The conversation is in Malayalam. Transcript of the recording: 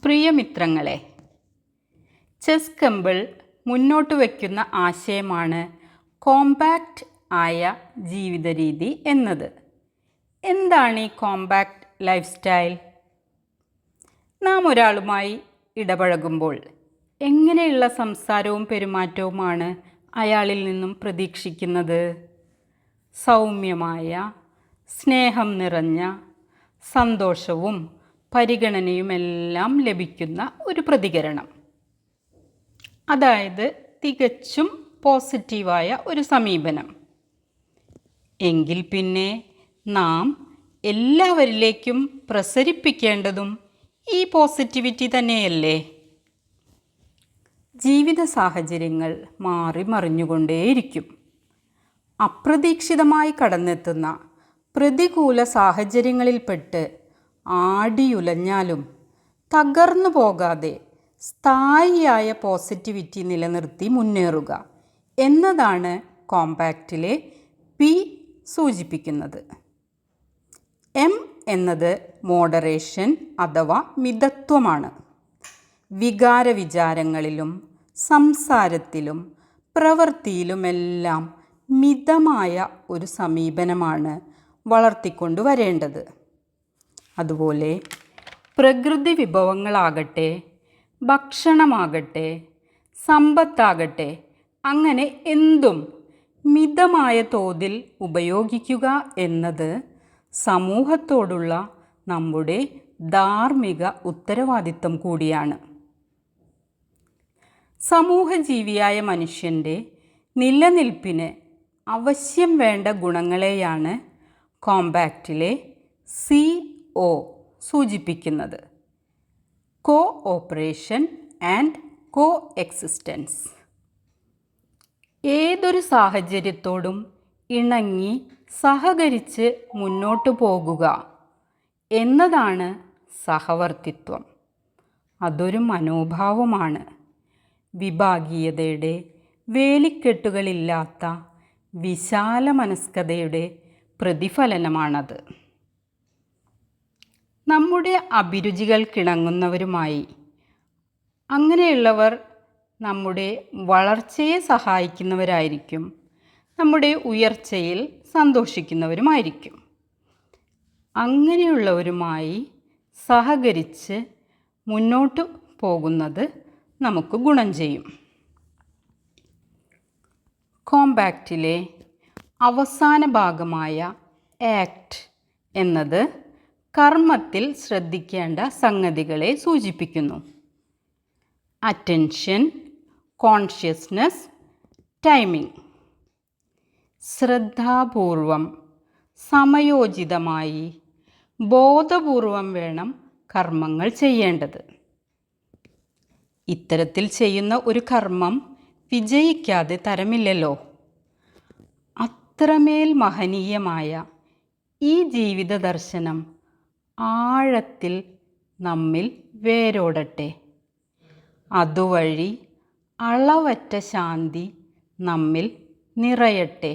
പ്രിയമിത്രങ്ങളെ, ചെസ് കമ്പിൾ മുന്നോട്ട് വയ്ക്കുന്ന ആശയമാണ് കോമ്പാക്റ്റ് ആയ ജീവിത രീതി എന്നത്. എന്താണ് ഈ കോമ്പാക്റ്റ് ലൈഫ് സ്റ്റൈൽ? നാം ഒരാളുമായി ഇടപഴകുമ്പോൾ എങ്ങനെയുള്ള സംസാരവും പെരുമാറ്റവുമാണ് അയാളിൽ നിന്നും പ്രതീക്ഷിക്കുന്നത്? സൗമ്യമായ, സ്നേഹം നിറഞ്ഞ, സന്തോഷവും പരിഗണനയുമെല്ലാം ലഭിക്കുന്ന ഒരു പ്രതികരണം. അതായത് തികച്ചും പോസിറ്റീവായ ഒരു സമീപനം. എങ്കിൽ പിന്നെ നാം എല്ലാവരിലേക്കും പ്രസരിപ്പിക്കേണ്ടതും ഈ പോസിറ്റിവിറ്റി തന്നെയല്ലേ? ജീവിത സാഹചര്യങ്ങൾ മാറി മറിഞ്ഞുകൊണ്ടേയിരിക്കും. അപ്രതീക്ഷിതമായി കടന്നെത്തുന്ന പ്രതികൂല സാഹചര്യങ്ങളിൽപ്പെട്ട് ആടിയുലഞ്ഞാലും തകർന്നു പോകാതെ സ്ഥായിയായ പോസിറ്റിവിറ്റി നിലനിർത്തി മുന്നേറുക എന്നതാണ് കോമ്പാക്റ്റിലെ പി സൂചിപ്പിക്കുന്നത്. എം എന്നത് മോഡറേഷൻ അഥവാ മിതത്വമാണ്. വികാര വിചാരങ്ങളിലും സംസാരത്തിലും പ്രവൃത്തിയിലുമെല്ലാം മിതമായ ഒരു സമീപനമാണ് വളർത്തിക്കൊണ്ടു വരേണ്ടത്. അതുപോലെ പ്രകൃതി വിഭവങ്ങളാകട്ടെ, ഭക്ഷണമാകട്ടെ, സമ്പത്താകട്ടെ, അങ്ങനെ എന്തും മിതമായ തോതിൽ ഉപയോഗിക്കുക എന്നത് സമൂഹത്തോടുള്ള നമ്മുടെ ധാർമ്മിക ഉത്തരവാദിത്തം കൂടിയാണ്. സമൂഹജീവിയായ മനുഷ്യൻ്റെ നിലനിൽപ്പിന് അവശ്യം വേണ്ട ഗുണങ്ങളെയാണ് കോമ്പാക്റ്റിലെ CO സൂചിപ്പിക്കുന്നത്. കോ ഓപ്പറേഷൻ ആൻഡ് കോ എക്സിസ്റ്റൻസ്. ഏതൊരു സാഹചര്യത്തോടും ഇണങ്ങി സഹകരിച്ച് മുന്നോട്ടു പോകുക എന്നതാണ് സഹവർത്തിത്വം. അതൊരു മനോഭാവമാണ്. വിഭാഗീയതയുടെ വേലിക്കെട്ടുകളില്ലാത്ത വിശാല മനസ്കതയുടെ പ്രതിഫലനമാണത്. നമ്മുടെ അഭിരുചികൾക്കിണങ്ങുന്നവരുമായി, അങ്ങനെയുള്ളവർ നമ്മുടെ വളർച്ചയെ സഹായിക്കുന്നവരായിരിക്കും, നമ്മുടെ ഉയർച്ചയിൽ സന്തോഷിക്കുന്നവരുമായിരിക്കും. അങ്ങനെയുള്ളവരുമായി സഹകരിച്ച് മുന്നോട്ട് പോകുന്നത് നമുക്ക് ഗുണം ചെയ്യും. കോമ്പാക്റ്റിലെ അവസാന ഭാഗമായ ആക്ട് എന്നത് കർമ്മത്തിൽ ശ്രദ്ധിക്കേണ്ട സംഗതികളെ സൂചിപ്പിക്കുന്നു. Attention, consciousness, timing. ശ്രദ്ധാപൂർവം, സമയോചിതമായി, ബോധപൂർവം വേണം കർമ്മങ്ങൾ ചെയ്യേണ്ടത്. ഇത്തരത്തിൽ ചെയ്യുന്ന ഒരു കർമ്മം വിജയിക്കാതെ തരമില്ലല്ലോ. അത്രമേൽ മഹനീയമായ ഈ ജീവിത ദർശനം ആഴത്തിൽ നമ്മിൽ വേരോടട്ടെ. അതുവഴി അളവറ്റ ശാന്തി നമ്മിൽ നിറയട്ടെ.